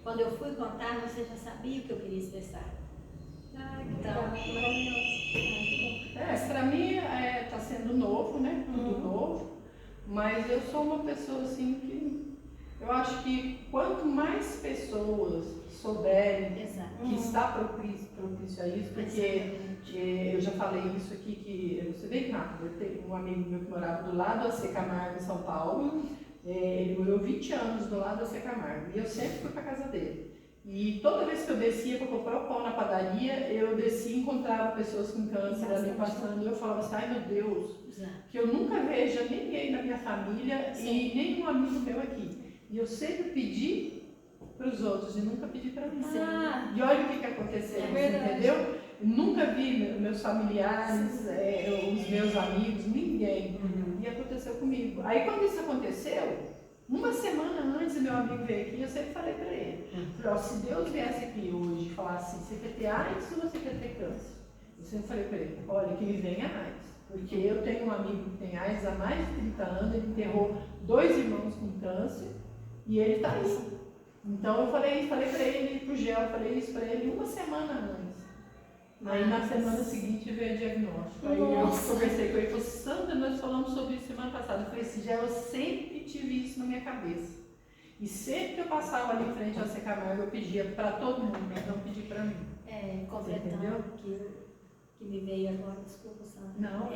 Quando eu fui contar, você já sabia o que eu queria expressar. Então, Para mim está sendo novo, né? Tudo novo, mas eu sou uma pessoa assim que eu acho que quanto mais pessoas souberem que está propício a isso, porque eu já falei isso aqui, que eu sei bem rápido, eu tenho um amigo meu que morava do lado da AC Camargo em São Paulo, ele morou 20 anos do lado da AC Camargo, e eu sempre fui para casa dele. E toda vez que eu descia para comprar o pão na padaria, eu descia e encontrava pessoas com câncer ali passando, e eu falava assim, ai meu Deus, que eu nunca veja ninguém na minha família e nenhum amigo meu aqui. E eu sempre pedi para os outros e nunca pedi para mim. E olha o que aconteceu, entendeu? Nunca vi meus familiares, os meus amigos, ninguém. E aconteceu comigo. Aí quando isso aconteceu, uma semana antes meu amigo veio aqui, eu sempre falei para ele, falei, se Deus viesse aqui hoje e falasse assim, você quer ter AIDS ou você quer ter câncer? Eu sempre falei para ele, olha, que me venha AIDS, Porque eu tenho um amigo que tem AIDS há mais de 30 anos, ele enterrou 2 irmãos com câncer e ele está aí. Então eu falei para ele, pro Gel, falei isso para ele uma semana antes. Aí na semana seguinte veio o diagnóstico. Aí eu conversei com ele e falei, Sandra, nós falamos sobre isso semana passada. Eu falei assim, Gel, eu sempre tive isso na minha cabeça. E sempre que eu passava ali em frente ao C. Camargo, eu pedia para todo mundo, mas não pedi para mim. Completando que me veio agora, desculpa, Sandra. Não.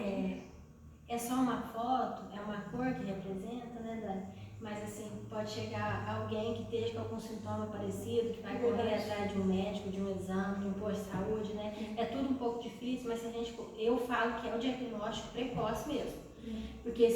É só uma foto, é uma cor que representa, né, Dani? Mas assim, pode chegar alguém que esteja com algum sintoma parecido, que vai correr atrás de um médico, de um exame, de um posto de saúde, né? É tudo um pouco difícil, mas eu falo que é o diagnóstico precoce mesmo. Porque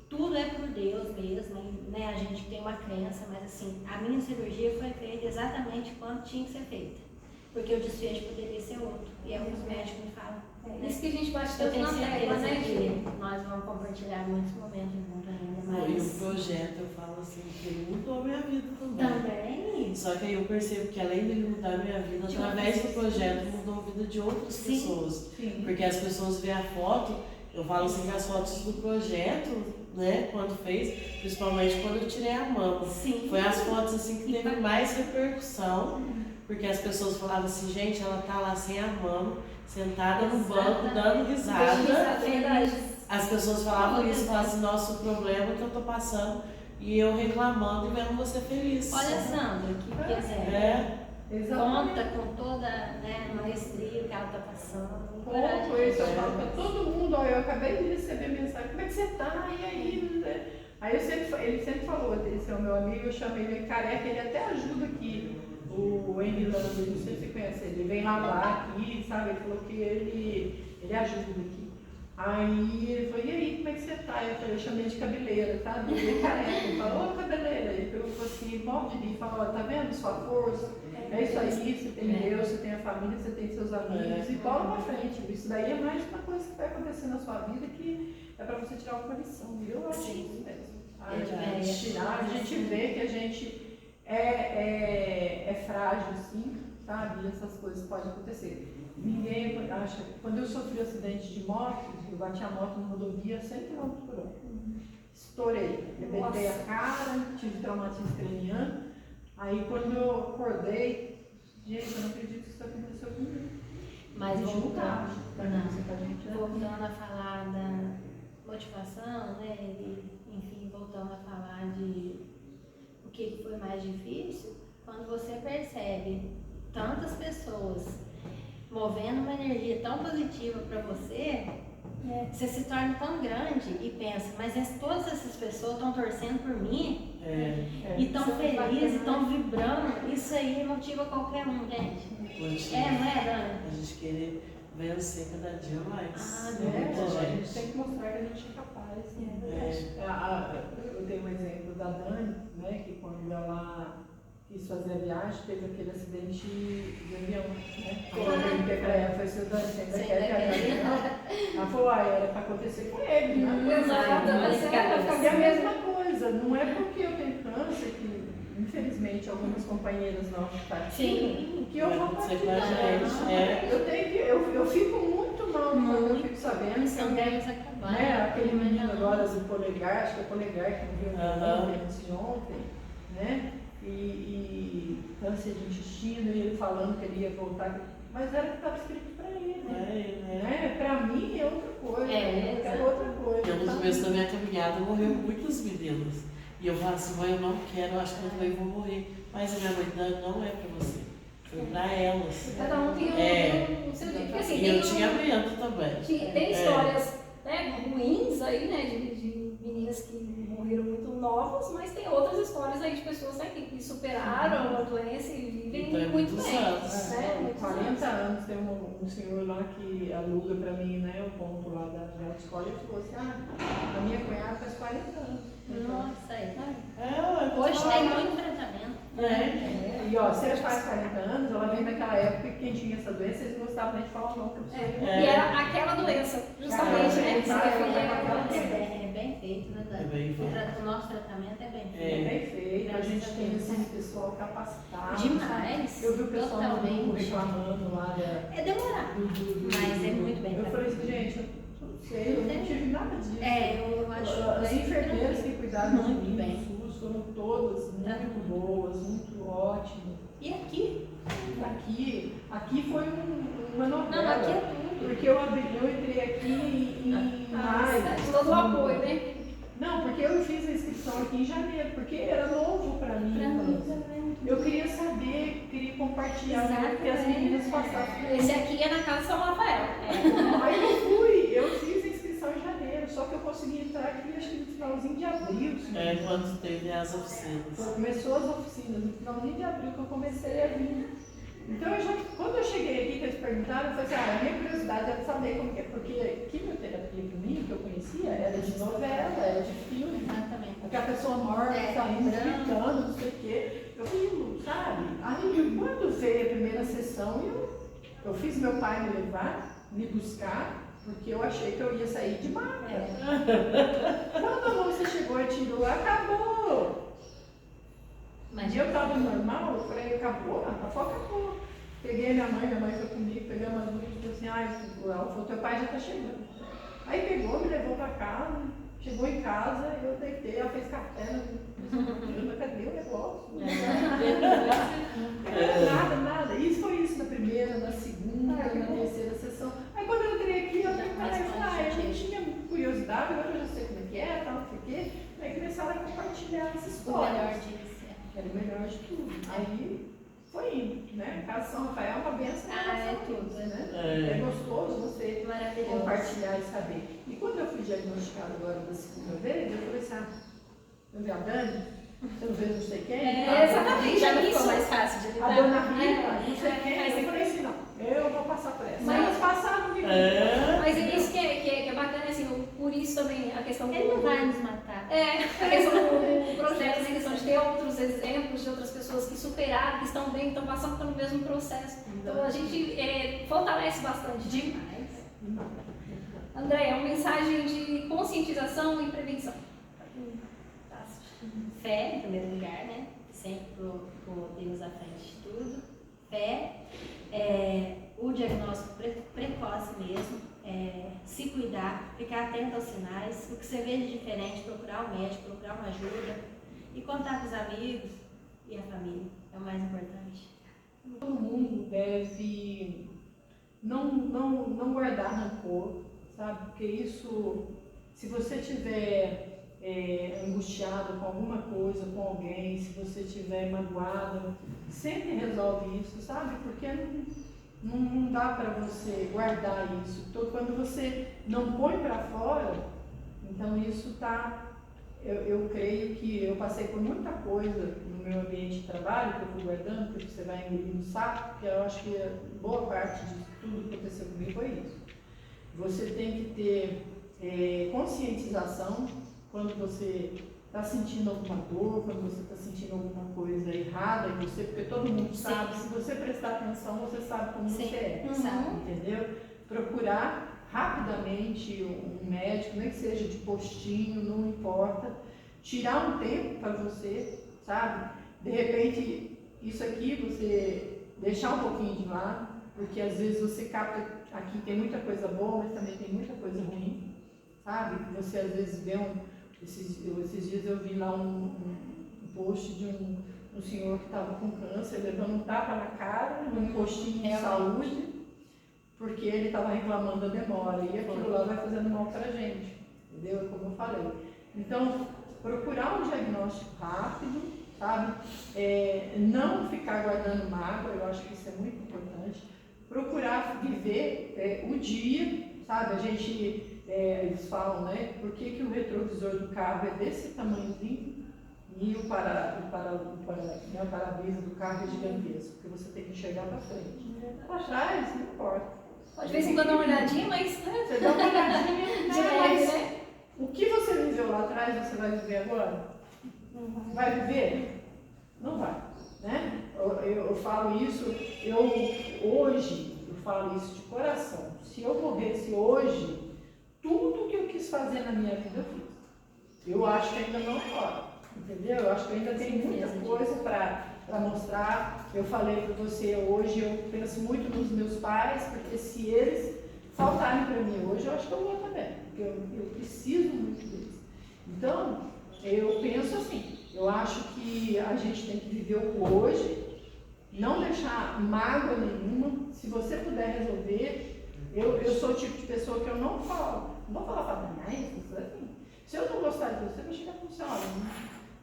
tudo é por Deus mesmo, né? A gente tem uma crença, mas assim, a minha cirurgia foi feita exatamente quando tinha que ser feita. Porque o desfecho poderia ser outro. E é o que os médicos me falam. Isso que a gente bate Eu tanto tenho na tecla, certeza né, que nós vamos compartilhar muitos momentos juntos ainda, E o mas projeto, eu falo assim, que ele mudou a minha vida também. também Só que aí eu percebo que além dele mudar a minha vida, através do projeto mudou a vida de outras pessoas. Sim. Porque as pessoas veem a foto, eu falo assim que as fotos do projeto, né, quando fez, principalmente quando eu tirei a mama. sim. Foi as fotos assim que teve mais repercussão, porque as pessoas falavam assim, gente, ela tá lá sem a mama, sentada no banco, dando risada. As pessoas falavam isso, falavam assim, nossa, o problema que eu tô passando, e eu reclamando e vendo você feliz. Olha, Sandra, que exemplo. Exatamente. Conta com toda, né, maestria que ela está passando. Pouco isso, eu falo para todo mundo, olha, eu acabei de receber mensagem, como é que você tá? E aí? Aí ele sempre falou, esse é o meu amigo, eu chamei ele de careca, ele até ajuda aqui, o Henry Lando, não sei se você conhece ele vem lavar aqui, sabe? Ele falou que ele ajuda aqui. Aí ele falou, e aí, como é que você tá? Eu chamei de cabeleira, sabe? Ele é careca, ele falou, ô cabeleira. Ele perguntou assim, morre de mim, falou, tá vendo sua força? É isso aí, você tem Deus, você tem a família, você tem seus amigos, e bola pra frente. Isso daí é mais uma coisa que vai acontecer na sua vida que é pra você tirar uma lição. Eu acho isso mesmo. A gente vê que a gente é frágil, sim, sabe? E essas coisas podem acontecer. Ninguém acha. Quando eu sofri um acidente de moto, eu bati a moto na rodovia 100 km por hora. Estourei, arrebentei a cara, tive traumatismo craniano. Aí quando eu acordei, gente, eu não acredito que isso aconteceu comigo. Mas voltando Voltando a falar da motivação, né? E, enfim, voltando a falar de o que foi mais difícil, quando você percebe tantas pessoas movendo uma energia tão positiva para você, você se torna tão grande e pensa, mas todas essas pessoas estão torcendo por mim e estão felizes, estão vibrando, isso aí motiva qualquer um, gente. Não é, Dani? A gente querer vencer cada dia mais. A gente tem que mostrar que a gente é capaz. Eu tenho um exemplo da Dani, né, que quando ela quis fazer a viagem, teve aquele acidente de avião, né? Eu perguntei pra ela, falei, Dani, você ainda quer viajar? Ela falou, era pra acontecer com ele, né? Exato. É a mesma coisa, não é porque eu tenho câncer que, infelizmente, algumas companheiras nossas partilham, que eu vou partilhar. Eu fico muito mal quando eu fico sabendo que alguém, aquele menino agora do Polegar, acho que é Polegar que morreu antes de ontem, né? E câncer de intestino, e ele falando que ele ia voltar, mas era o que estava escrito para ele, né? Para mim é outra coisa, é outra coisa. No começo da minha caminhada morreu muitas meninas. E eu falo assim, mãe, eu não quero, eu acho que eu também vou morrer. Mas a minha mãe não é para você, foi para elas. Cada um tem o seu jeito. Porque, assim, e eu tinha medo também. Tem histórias ruins aí, né, de meninas que morreram muito novas, mas tem outras histórias aí de pessoas que superaram a doença e vivem muito bem. Anos. Né? 40 anos, tem um senhor lá que aluga para mim, né, o ponto lá da escola, e falou assim, a minha cunhada faz 40 anos. Nossa, Hoje tem muito tratamento. E ó, se ela faz 40 anos, ela vem daquela época que quem tinha essa doença, eles não gostavam nem de falar o nome pra pessoa. E era aquela doença, justamente, né? É bem feito, né, Dani? O nosso tratamento é bem feito. É bem feito, a gente tem esse pessoal capacitado. Demais. Eu vi o pessoal no grupo reclamando lá É demorado, mas é muito bem Eu falei assim, gente, tudo sei, eu não tive nada disso. Eu acho As bem enfermeiras que cuidaram de Muito mim bem. no SUS foram todas muito boas, muito ótimas. E aqui? Aqui foi uma novela. Não, aqui é tudo. Porque eu entrei aqui em maio. Todo o apoio, né? Não, porque eu fiz a inscrição aqui em janeiro, porque era novo para mim. Pra mim também. Eu queria saber, queria compartilhar, porque as meninas passavam. Esse aqui é na casa de São Rafael. Aí eu fiz a inscrição em janeiro, só que eu consegui entrar aqui acho que no finalzinho de abril. Quando teve as oficinas. Começou as oficinas, no finalzinho de abril que eu comecei a vir. Então, quando eu cheguei aqui, que eles perguntaram, eu falei assim, a minha curiosidade era saber como que é, porque quimioterapia para mim, que eu conhecia, era de novela, era de filme. Exatamente. Aquela pessoa morta, saindo, gritando, não sei o quê. Eu sabe? Aí, quando veio a primeira sessão, eu fiz meu pai me levar, me buscar, porque eu achei que eu ia sair de maca. Quando a moça chegou e tirou, acabou! Mas eu estava normal, eu falei, acabou? Acabou. Peguei minha mãe foi comigo, pegamos as luzes e falei assim, ela falou, teu pai já está chegando. Aí pegou, me levou para casa, chegou em casa, eu deitei, ela fez café, cadê o negócio? Nada. Isso foi isso na primeira, na segunda, na terceira sessão. Aí quando eu entrei aqui, eu não tinha curiosidade, agora eu já sei como é que é, tal, não sei o quê. Aí começaram a compartilhar essas histórias. Era o melhor de tudo. Aí foi indo, né? Casa São Rafael é uma benção. É tudo, né? É gostoso você Maravilhoso. compartilhar e saber. E quando eu fui diagnosticada agora da segunda vez, eu falei assim, eu vi a Dani, você não vê não sei quem? Exatamente, Já é ficou isso. mais fácil de A lidar. dona Rita, não sei quem. Eu falei assim, não, eu vou passar por essa. Mas elas passaram de mim. Mas é isso que é bacana, assim, por isso também a questão Ele não vai nos matar. a questão do projeto, a questão de ter outros exemplos de outras pessoas que superaram, que estão bem, que estão passando pelo mesmo processo. Então a gente fortalece bastante. Demais. Andréia, uma mensagem de conscientização e prevenção. Fé, em primeiro lugar, né? Sempre por Deus à frente de tudo. Fé, o diagnóstico precoce mesmo, se cuidar, ficar atento aos sinais, o que você vê de diferente, procurar um médico, procurar uma ajuda e contar com os amigos e a família, é o mais importante. Todo mundo deve não guardar rancor, sabe? Porque isso, se você tiver angustiado com alguma coisa, com alguém, se você estiver magoado, sempre resolve isso, sabe? Porque não dá para você guardar isso. Então, quando você não põe para fora, então isso está... Eu creio que eu passei por muita coisa no meu ambiente de trabalho, que eu fui guardando, porque você vai engolir no saco, porque eu acho que boa parte de tudo que aconteceu comigo foi isso. Você tem que ter conscientização quando você está sentindo alguma dor, quando você está sentindo alguma coisa errada em você, porque todo mundo sabe, se você prestar atenção, você sabe como você é, entendeu? Procurar rapidamente um médico, nem que seja de postinho, não importa, tirar um tempo para você, sabe? De repente, isso aqui você deixar um pouquinho de lado, porque às vezes você capta, aqui tem muita coisa boa, mas também tem muita coisa ruim, sabe? Você às vezes vê esses dias eu vi lá um post de um senhor que estava com câncer, levando um tapa na cara, num postinho de saúde, porque ele estava reclamando da demora, e aquilo lá vai fazendo mal para a gente, entendeu? Como eu falei. Então, procurar um diagnóstico rápido, sabe? Não ficar guardando mágoa, eu acho que isso é muito importante. Procurar viver o dia, sabe? A gente... eles falam, né, por que o retrovisor do carro é desse tamanhozinho e o para-brisa do carro é gigantesco, porque você tem que enxergar para frente. Para trás, não importa. Pode ver se não dá uma olhadinha, mas... Você dá uma olhadinha, de leve, né? O que você viveu lá atrás, você vai viver agora? Vai viver? Não vai, né? Eu falo isso, hoje, eu falo isso de coração. Se eu morresse hoje, tudo que eu quis fazer na minha vida eu fiz. Eu acho que ainda não é, entendeu? Eu acho que ainda tem muita coisa para mostrar. Eu falei para você hoje, eu penso muito nos meus pais, porque se eles faltarem para mim hoje, eu acho que eu vou também, porque eu preciso muito deles. Então, eu penso assim, eu acho que a gente tem que viver o hoje, não deixar mágoa nenhuma. Se você puder resolver, eu sou o tipo de pessoa que eu não falo, não vou falar para mim, assim. Se eu não gostar de você, eu vou chegar para você, olha,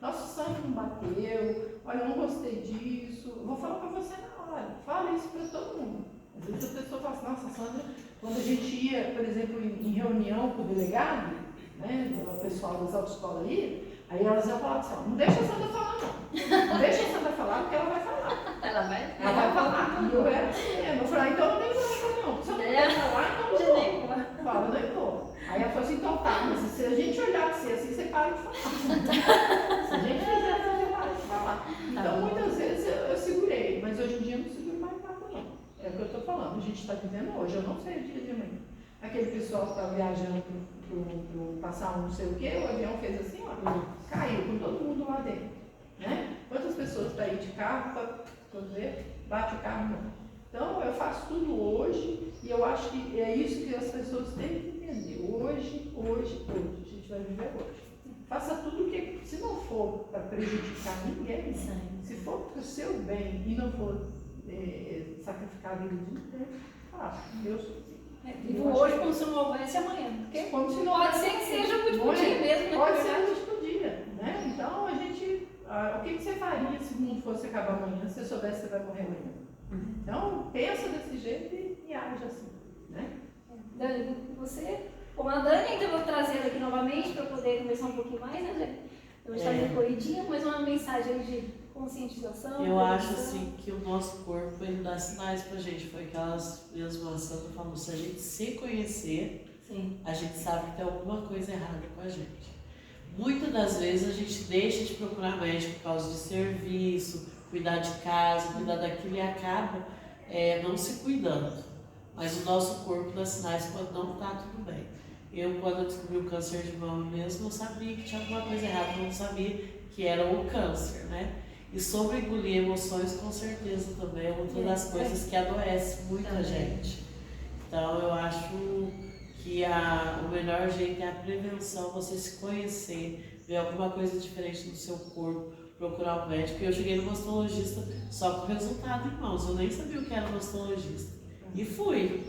nosso sangue não bateu, olha, eu não gostei disso, eu vou falar para você na hora, fala isso para todo mundo. Às vezes a pessoa fala assim, nossa, Sandra, quando a gente ia, por exemplo, em reunião com o delegado, né, o pessoal das autoescolas aí elas iam falar assim, ó, não deixa a Sandra falar não, não deixa a Sandra falar porque ela vai falar. Ela vai? Ela vai falar. E eu era assim mesmo, eu falei, então eu nem vou falar não, se eu não quer falar, então eu não vou. Fala, não vou. Aí ela falou assim, então tá, mas se a gente olhar para você assim, você para de falar. Se a gente fizer assim, você para de falar. Então muitas vezes eu segurei, mas hoje em dia eu não seguro mais nada não. É o que eu estou falando, a gente está vivendo hoje, eu não sei o dia de amanhã. Aquele pessoal que está viajando para passar um não sei o quê, o avião fez assim, ó, caiu com todo mundo lá dentro. Né? Quantas pessoas estão aí de carro para ver, bate o carro não. Então eu faço tudo hoje e eu acho que é isso que as pessoas têm que entender. Hoje, a gente vai viver hoje. Faça tudo que, se não for para prejudicar ninguém, se for para o seu bem e não for sacrificar a vida de ninguém, faça. Eu sou Vivo hoje como se não houvesse amanhã. Porque como se não pode ser que seja o último dia mesmo, né? Pode ser o último dia, né? Então a gente. O que você faria se o mundo fosse acabar amanhã, se você soubesse que você vai morrer amanhã? Então pensa desse jeito e age assim, né? Dani, você, como a Dani, ainda vou trazer ela aqui novamente para poder conversar um pouquinho mais, né, Dani? Eu estou meio corridinha, mas uma mensagem de conscientização. Eu acho assim que o nosso corpo ele dá sinais pra gente, foi aquelas mesmas Sandra falou, se a gente se conhecer, Sim. a gente sabe que tem alguma coisa errada com a gente. Muitas das vezes a gente deixa de procurar médico por causa de serviço, cuidar de casa, cuidar daquilo e acaba não se cuidando. Mas o nosso corpo dá sinais quando não está tudo bem. Quando eu descobri o câncer de mama mesmo, eu sabia que tinha alguma coisa errada, eu não sabia que era o câncer, né? E sobre engolir emoções, com certeza também é outra das coisas que adoece muita gente. Então eu acho que o melhor jeito é a prevenção, você se conhecer, ver alguma coisa diferente no seu corpo, procurar um médico. Eu cheguei no mastologista só com o resultado em mãos, eu nem sabia o que era mastologista. E fui.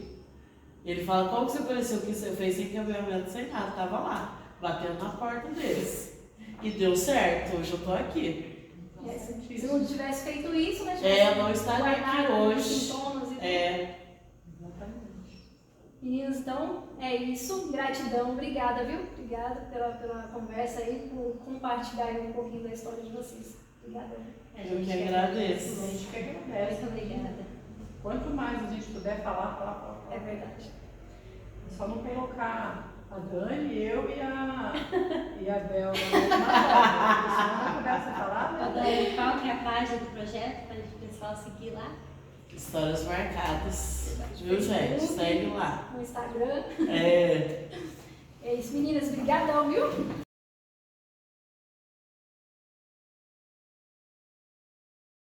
Ele fala, como que você conheceu que você fez sem cambiamento, sem nada? Tava lá, batendo na porta deles. E deu certo, hoje eu tô aqui. Se não tivesse feito isso, né? Eu não estaria aqui hoje. Sintomas e Meninos, então é isso. Gratidão, obrigada, viu? Obrigada pela conversa aí, por compartilhar um pouquinho da história de vocês. Obrigada. Eu que agradeço. A gente que agradece. Muito obrigada. Quanto mais a gente puder falar. É verdade. É só não colocar a Dani, eu e a Bel na não começa a falar, né? Dani, qual que é a página do projeto para o pessoal seguir lá? Histórias marcadas. Viu, gente? Segue lá. No Instagram. É É isso, meninas. Obrigadão, viu?